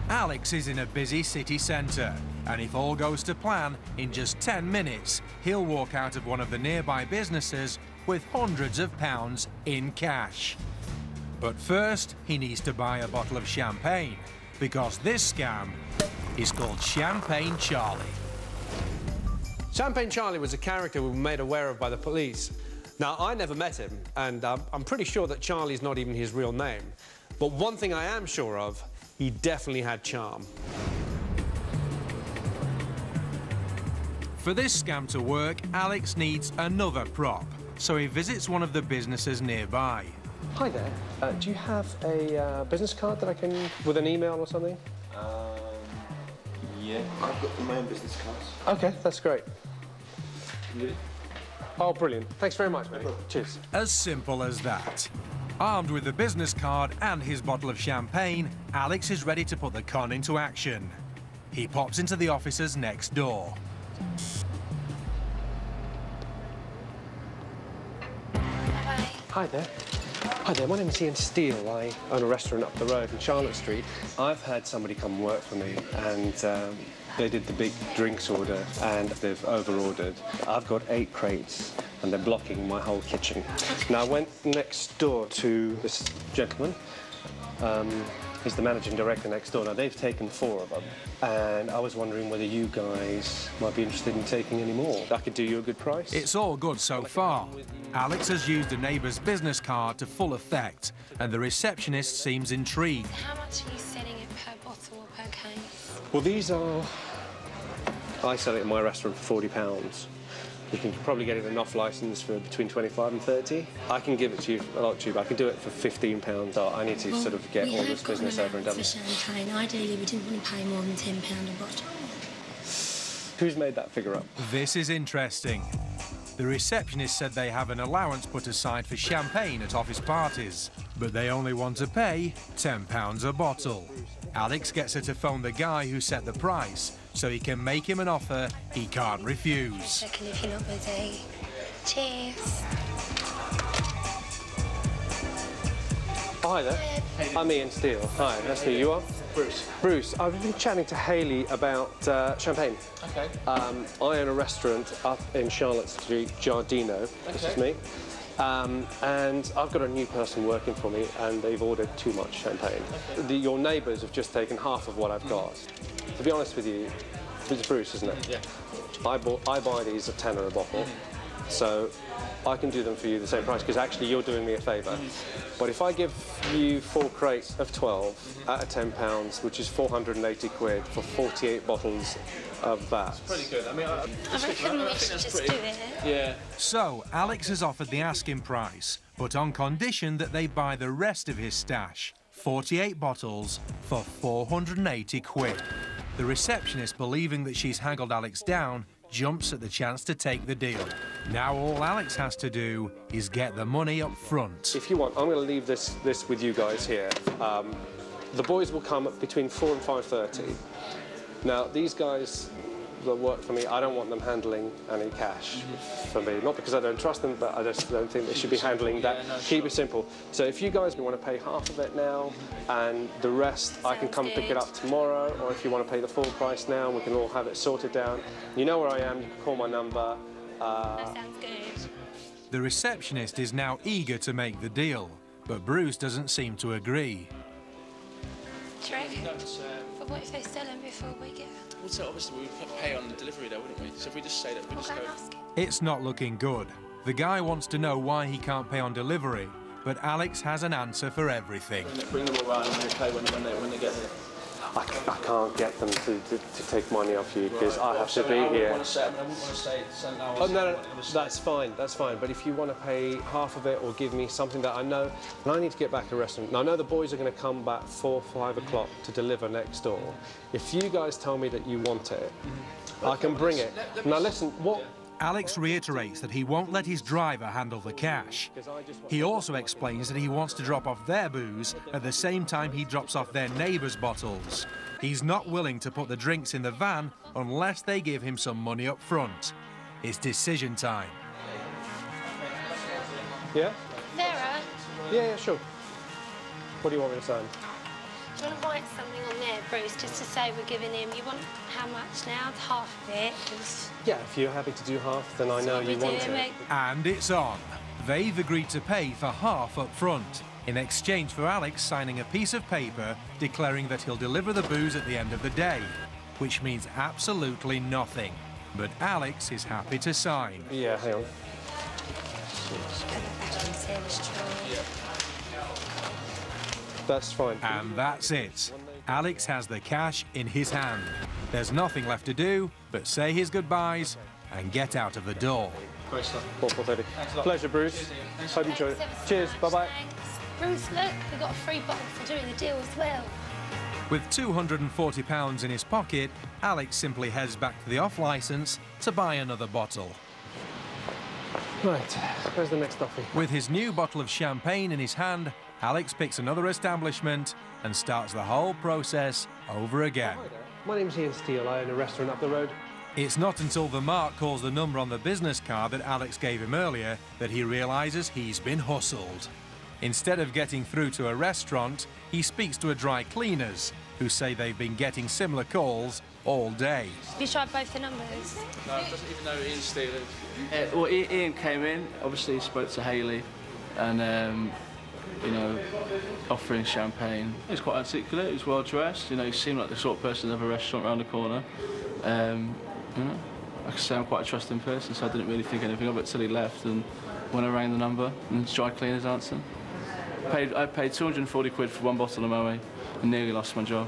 Alex is in a busy city centre, and if all goes to plan, in just 10 minutes, he'll walk out of one of the nearby businesses with hundreds of pounds in cash. But first, he needs to buy a bottle of champagne, because this scam is called ChampagneCharlie. ChampagneCharlie was a character we were made aware of by the police. Now, I never met him, and I'm pretty sure that Charlie's not even his real name. But one thing I am sure of, he definitely had charm. For this scam to work, Alex needs another prop, so he visits one of the businesses nearby. Hi there. Do you have a business card that I can... with an email or something? Yeah, I've got my own business cards. OK, that's great. Oh, brilliant. Thanks very much, mate. Cheers. As simple as that. Armed with the business card and his bottle of champagne, Alex is ready to put the con into action. He pops into the officers next door. Bye-bye. Hi there. Hi there, my name is Ian Steele. I own a restaurant up the road in Charlotte Street. I've had somebody come work for me, and they did the big drinks order, and they've over-ordered. I've got 8 crates, and they're blocking my whole kitchen. Now, I went next door to this gentleman. He's the managing director next door. Now, they've taken 4 of them, and I was wondering whether you guys might be interested in taking any more. I could do you a good price. It's all good so far. Alex has used a neighbour's business card to full effect, and the receptionist seems intrigued. How much are you selling it per bottle or per case? Well, these are... I sell it in my restaurant for £40. You can probably get it an off-licence for between 25 and 30. I can give it to you a lot cheaper. I can do it for £15. So I need to sort of get all this business over and done with. Champagne. Ideally, we didn't want to pay more than £10 a bottle. Who's made that figure up? This is interesting. The receptionist said they have an allowance put aside for champagne at office parties, but they only want to pay £10 a bottle. Alex gets her to phone the guy who set the price, so he can make him an offer he can't refuse. Second, if you're not busy. Cheers. Oh, hi there. Hi. I'm Ian Steele. Hi, nice to meet you. You are? Bruce. Bruce, I've been chatting to Hayley about champagne. OK. I own a restaurant up in Charlotte Street, Giardino. This is me. And I've got a new person working for me, and they've ordered too much champagne. Okay. Your neighbours have just taken half of what I've got. To be honest with you, it's Bruce, isn't it? Yeah. I buy these at £10 a bottle, so I can do them for you the same price, because actually you're doing me a favour. But if I give you 4 crates of 12 at £10, which is 480 quid for 48 bottles of that. Pretty good. I mean, I reckon we should just do it. Yeah. So, Alex has offered the asking price, but on condition that they buy the rest of his stash, 48 bottles, for 480 quid. The receptionist, believing that she's haggled Alex down, jumps at the chance to take the deal. Now all Alex has to do is get the money up front. If you want, I'm going to leave this with you guys here. The boys will come between 4 and 5:30. Now, these guys that work for me, I don't want them handling any cash for me. Not because I don't trust them, but I just don't think they should be handling that. Yeah, no, Keep it simple. So if you guys want to pay half of it now, and the rest I can come pick it up tomorrow, or if you want to pay the full price now, we can all have it sorted down. You know where I am, you can call my number. That sounds good. The receptionist is now eager to make the deal, but Bruce doesn't seem to agree. Do you reckon? No, But what if they sell them before we get it? well, so obviously we would pay on the delivery though, wouldn't we? So if we just say that, we We'll just go go... and ask him. It's not looking good. The guy wants to know why he can't pay on delivery, but Alex has an answer for everything. Bring them all around and we'll pay when they get here. I can't get them to take money off you, because I have to be I wouldn't here. want to say, I wouldn't want to say... Oh, no, that's fine, that's fine. But if you want to pay half of it or give me something that I know, and I need to get back to the restaurant. Now, I know the boys are going to come back 4, 5 o'clock to deliver next door. If you guys tell me that you want it, I can bring it. Now, listen, what... Alex reiterates that he won't let his driver handle the cash. He also explains that he wants to drop off their booze at the same time he drops off their neighbours' bottles. He's not willing to put the drinks in the van unless they give him some money up front. It's decision time. Yeah? Sarah? Yeah, sure. What do you want me to sign? Do you want to write something on there, Bruce, just to say we're giving him... You want how much now? Half of it? 'Cause Yeah, if you're happy to do half, then I know you want it. And it's on. They've agreed to pay for half up front, in exchange for Alex signing a piece of paper declaring that he'll deliver the booze at the end of the day, which means absolutely nothing. But Alex is happy to sign. Yeah, hang on. That's fine. And that's it. Alex has the cash in his hand. There's nothing left to do but say his goodbyes and get out of the door. Great stuff. 4:30. Pleasure, Bruce. Hope you enjoyed it. Cheers. Bye-bye. Bruce, look, we got a free bottle for doing the deal as well. With £240 in his pocket, Alex simply heads back to the off-licence to buy another bottle. Right, where's the next offie? With his new bottle of champagne in his hand, Alex picks another establishment and starts the whole process over again. Hi there. My name's Ian Steele. I own a restaurant up the road. It's not until the mark calls the number on the business card that Alex gave him earlier that he realises he's been hustled. Instead of getting through to a restaurant, he speaks to a dry cleaners who say they've been getting similar calls all day. Have you tried both the numbers? No, he doesn't even know Ian Steele is. Well, Ian came in, obviously he spoke to Hayley and, you know, offering champagne. He was quite articulate, he was well dressed, you know, he seemed like the sort of person of a restaurant around the corner. You know, like I say, I'm quite a trusting person, so I didn't really think anything of it till he left, and when I rang the number and dry cleaners answered. I paid 240 quid for one bottle of Moët and nearly lost my job.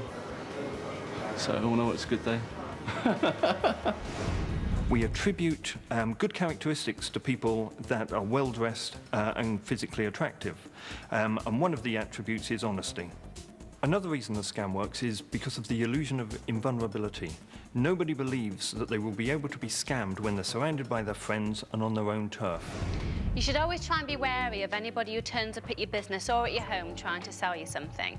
So all in all, it's a good day. We attribute good characteristics to people that are well-dressed and physically attractive. And one of the attributes is honesty. Another reason the scam works is because of the illusion of invulnerability. Nobody believes that they will be able to be scammed when they're surrounded by their friends and on their own turf. You should always try and be wary of anybody who turns up at your business or at your home trying to sell you something.